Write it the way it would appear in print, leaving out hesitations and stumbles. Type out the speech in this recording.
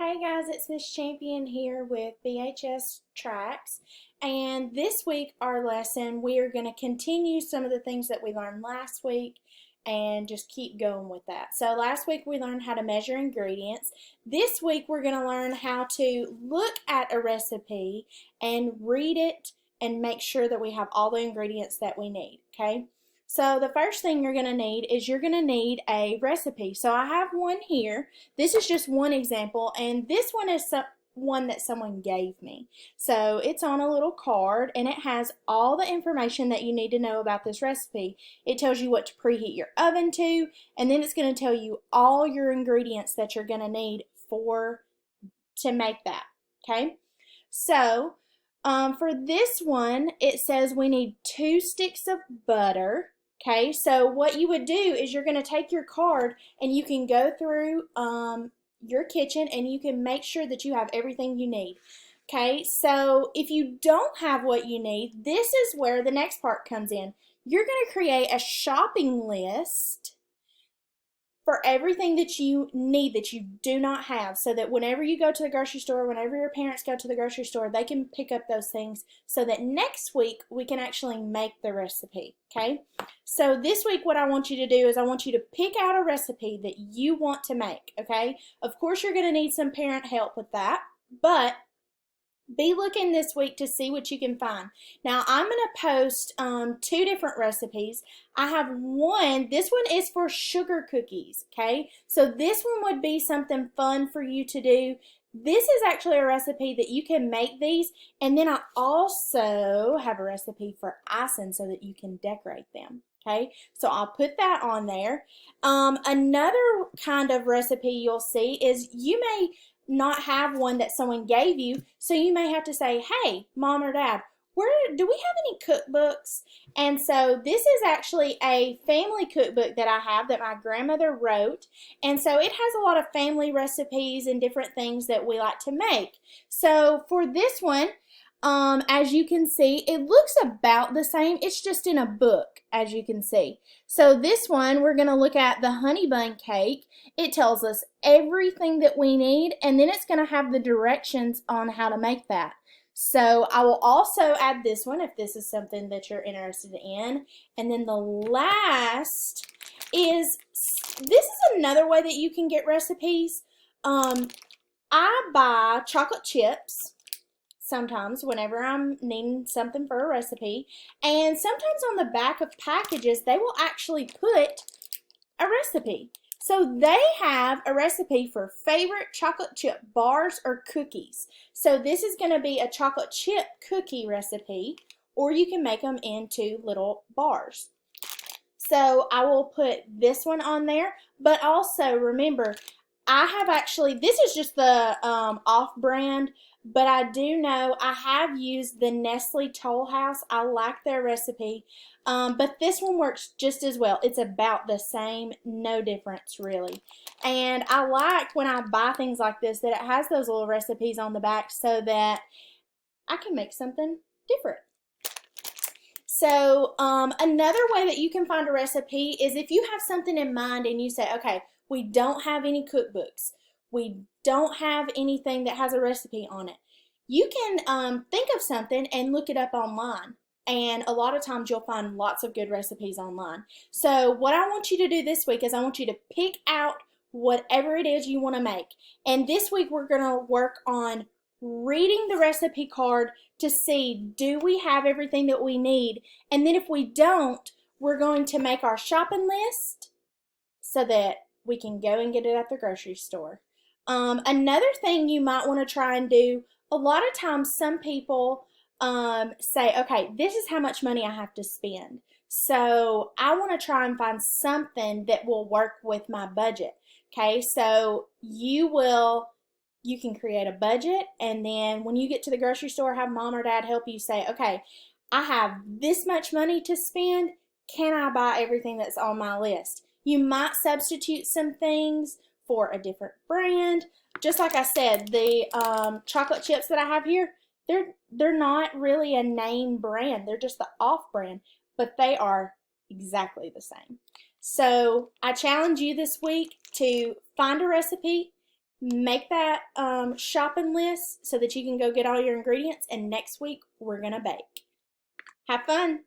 Hey guys, it's Miss Champion here with BHS Tracks. And this week, our lesson, we are going to continue some of the things that we learned last week and just keep going with that. So, last week we learned how to measure ingredients. This week, we're going to learn how to look at a recipe and read it and make sure that we have all the ingredients that we need. Okay? So, the first thing you're going to need is you're going to need a recipe. So, I have one here. This is just one example, and this one is one that someone gave me. So it's on a little card, and it has all the information that you need to know about this recipe. It tells you what to preheat your oven to, and then it's going to tell you all your ingredients that you're going to need to make that. Okay, so for this one, it says we need 2 sticks of butter. Okay, so what you would do is you're going to take your card and you can go through your kitchen and you can make sure that you have everything you need. Okay, so if you don't have what you need, this is where the next part comes in. You're going to create a shopping list for everything that you need that you do not have, so that whenever you go to the grocery store, whenever your parents go to the grocery store, they can pick up those things so that next week we can actually make the recipe. Okay, so this week what I want you to do is I want you to pick out a recipe that you want to make. Okay, of course you're going to need some parent help with that, but be looking this week to see what you can find. Now, I'm going to post 2 different recipes. I have one, this one is for sugar cookies, okay? So this one would be something fun for you to do. This is actually a recipe that you can make these, and then I also have a recipe for icing so that you can decorate them. Okay, so I'll put that on there. Another kind of recipe you'll see is you may not have one that someone gave you, so you may have to say, hey, mom or dad, do we have any cookbooks? And so this is actually a family cookbook that I have that my grandmother wrote, and so it has a lot of family recipes and different things that we like to make. So for this one, as you can see, it looks about the same. It's just in a book, as you can see. So this one, we're going to look at the honey bun cake. It tells us everything that we need, and then it's going to have the directions on how to make that. So I will also add this one if this is something that you're interested in. And then the last is, this is another way that you can get recipes. I buy chocolate chips sometimes whenever I'm needing something for a recipe, and sometimes on the back of packages they will actually put a recipe. So they have a recipe for favorite chocolate chip bars or cookies. So this is going to be a chocolate chip cookie recipe, or you can make them into little bars. So I will put this one on there, but also remember, I have actually, this is just the off-brand, but I do know I have used the Nestle Toll House. I like their recipe, but this one works just as well. It's about the same, no difference really. And I like when I buy things like this that it has those little recipes on the back so that I can make something different. So another way that you can find a recipe is if you have something in mind and you say, okay, we don't have any cookbooks, we don't have anything that has a recipe on it. You can think of something and look it up online. And a lot of times you'll find lots of good recipes online. So what I want you to do this week is I want you to pick out whatever it is you want to make. And this week we're going to work on reading the recipe card to see, do we have everything that we need? And then if we don't, we're going to make our shopping list so that we can go and get it at the grocery store. Another thing you might want to try and do, a lot of times some people say, okay, this is how much money I have to spend. So I want to try and find something that will work with my budget. Okay, so you can create a budget, and then when you get to the grocery store, have mom or dad help you say, okay, I have this much money to spend. Can I buy everything that's on my list? You might substitute some things for a different brand. Just like I said, the chocolate chips that I have here, they're not really a name brand. They're just the off brand, but they are exactly the same. So I challenge you this week to find a recipe, make that shopping list so that you can go get all your ingredients, and next week we're going to bake. Have fun!